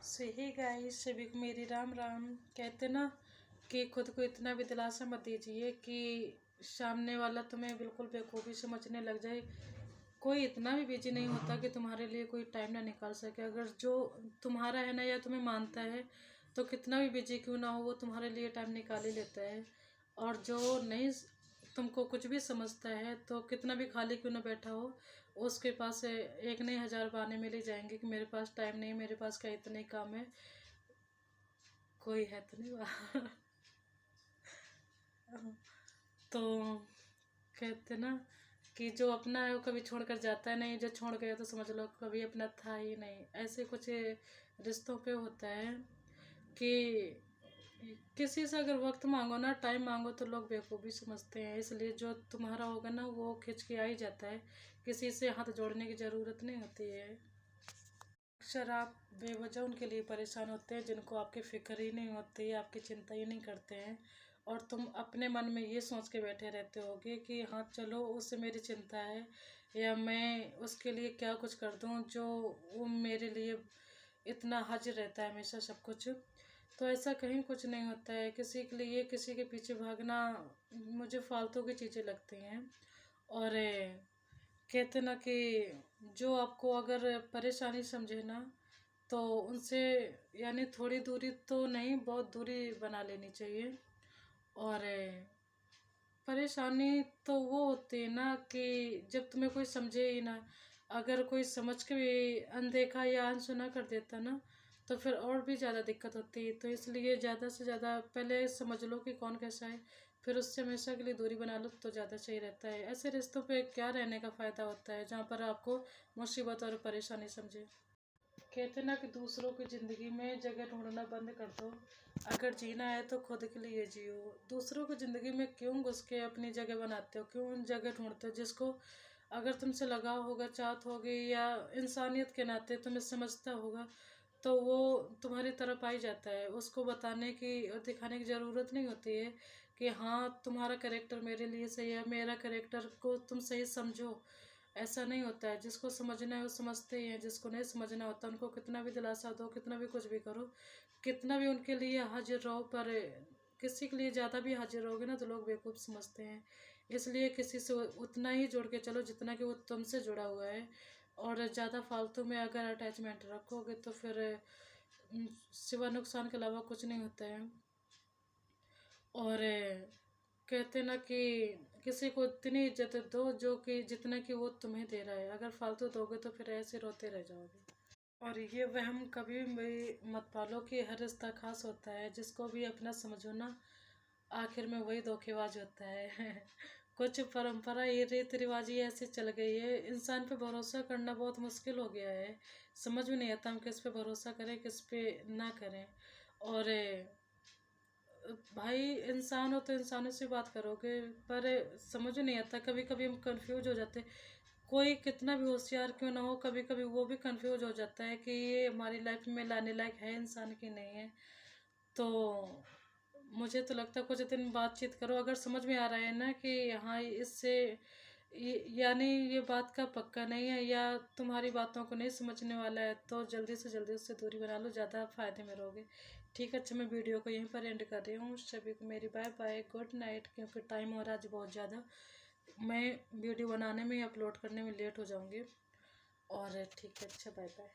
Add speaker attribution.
Speaker 1: सही गाइस, सभी को मेरी राम राम। कहते ना कि खुद को इतना भी दिलासा मत दीजिए कि सामने वाला तुम्हें बिल्कुल बेवकूफ़ी समझने लग जाए। कोई इतना भी बिजी नहीं होता कि तुम्हारे लिए कोई टाइम ना निकाल सके। अगर जो तुम्हारा है ना या तुम्हें मानता है तो कितना भी बिजी क्यों ना हो वो तुम्हारे लिए टाइम निकाल ही लेता है। और जो नहीं तुमको कुछ भी समझता है तो कितना भी खाली क्यों ना बैठा हो उसके पास एक नहीं हजार बहाने मिल ही जाएंगे कि मेरे पास टाइम नहीं, मेरे पास क्या इतने काम है। कोई है तो नहीं वहाँ। तो कहते ना कि जो अपना है वो कभी छोड़कर जाता है नहीं, जो छोड़ गया तो समझ लो कभी अपना था ही नहीं। ऐसे कुछ रिश्तों पे होता है कि किसी से अगर वक्त मांगो ना, टाइम मांगो तो लोग बेवकूफ़ी समझते हैं। इसलिए जो तुम्हारा होगा ना वो खिंच के आ ही जाता है। किसी से हाथ जोड़ने की ज़रूरत नहीं होती है। अक्सर आप बेवजह उनके लिए परेशान होते हैं जिनको आपकी फ़िक्र ही नहीं होती, आपकी चिंता ही नहीं करते हैं। और तुम अपने मन में ये सोच के बैठे रहते होगे कि हाँ चलो उससे मेरी चिंता है या मैं उसके लिए क्या कुछ कर दूँ जो वो मेरे लिए इतना हाजिर रहता है हमेशा सब कुछ। तो ऐसा कहीं कुछ नहीं होता है। किसी के लिए किसी के पीछे भागना मुझे फालतू की चीज़ें लगती हैं। और कहते ना कि जो आपको अगर परेशानी समझे ना तो उनसे यानी थोड़ी दूरी तो नहीं, बहुत दूरी बना लेनी चाहिए। और परेशानी तो वो होती है ना कि जब तुम्हें कोई समझे ही ना। अगर कोई समझ के भी अनदेखा या अनसुना कर देता ना तो फिर और भी ज़्यादा दिक्कत होती है। तो इसलिए ज़्यादा से ज़्यादा पहले समझ लो कि कौन कैसा है, फिर उससे हमेशा के लिए दूरी बना लो तो ज़्यादा सही रहता है। ऐसे रिश्तों पे क्या रहने का फ़ायदा होता है जहाँ पर आपको मुसीबत और परेशानी समझे। कहते ना कि दूसरों की ज़िंदगी में जगह ढूंढना बंद कर दो। अगर जीना है तो खुद के लिए जियो। दूसरों की ज़िंदगी में क्यों घुस के अपनी जगह बनाते हो, क्यों जगह ढूंढते हो। जिसको अगर तुमसे लगाव होगा, चाहत होगी या इंसानियत के नाते तुम्हें समझता होगा तो वो तुम्हारी तरफ आ ही जाता है। उसको बताने की और दिखाने की ज़रूरत नहीं होती है कि हाँ तुम्हारा करेक्टर मेरे लिए सही है, मेरा करेक्टर को तुम सही समझो। ऐसा नहीं होता है। जिसको समझना है वो समझते ही हैं, जिसको नहीं समझना होता उनको कितना भी दिलासा दो, कितना भी कुछ भी करो, कितना भी उनके लिए हाजिर रहो, पर किसी के लिए ज़्यादा भी हाजिर रहोगे ना तो लोग बेवकूफ़ समझते हैं। इसलिए किसी से उतना ही जोड़ के चलो जितना कि वो तुमसे जुड़ा हुआ है। और ज़्यादा फालतू में अगर अटैचमेंट रखोगे तो फिर सिवा नुकसान के अलावा कुछ नहीं होता है। और कहते ना कि किसी को इतनी इज्जत दो जो कि जितना कि वो तुम्हें दे रहा है। अगर फालतू दोगे तो फिर ऐसे रोते रह जाओगे। और ये वहम कभी भी मत पालो कि हर रिश्ता खास होता है। जिसको भी अपना समझो ना आखिर में वही धोखेबाज होता है। कुछ परंपरा ये रीति रिवाज ही ऐसे चल गई है, इंसान पे भरोसा करना बहुत मुश्किल हो गया है। समझ में नहीं आता हम किस पे भरोसा करें किस पे ना करें। और भाई इंसान हो तो इंसानों से बात करोगे, पर समझ नहीं आता। कभी कभी हम कंफ्यूज हो जाते। कोई कितना भी होशियार क्यों ना हो कभी कभी वो भी कंफ्यूज हो जाता है कि ये हमारी लाइफ में लाने लायक है इंसान की नहीं है। तो मुझे तो लगता है कुछ दिन बातचीत करो, अगर समझ में आ रहा है ना कि हाँ इससे यानी ये बात का पक्का नहीं है या तुम्हारी बातों को नहीं समझने वाला है तो जल्दी से जल्दी उससे दूरी बना लो, ज़्यादा फायदे में रहोगे। ठीक है, अच्छा मैं वीडियो को यहीं पर एंड कर रही हूँ। सभी को मेरी बाय बाय, गुड नाइट। क्योंकि टाइम हो रहा है आज बहुत ज़्यादा, मैं वीडियो बनाने में अपलोड करने में लेट हो जाऊँगी। और ठीक है, अच्छा बाय बाय।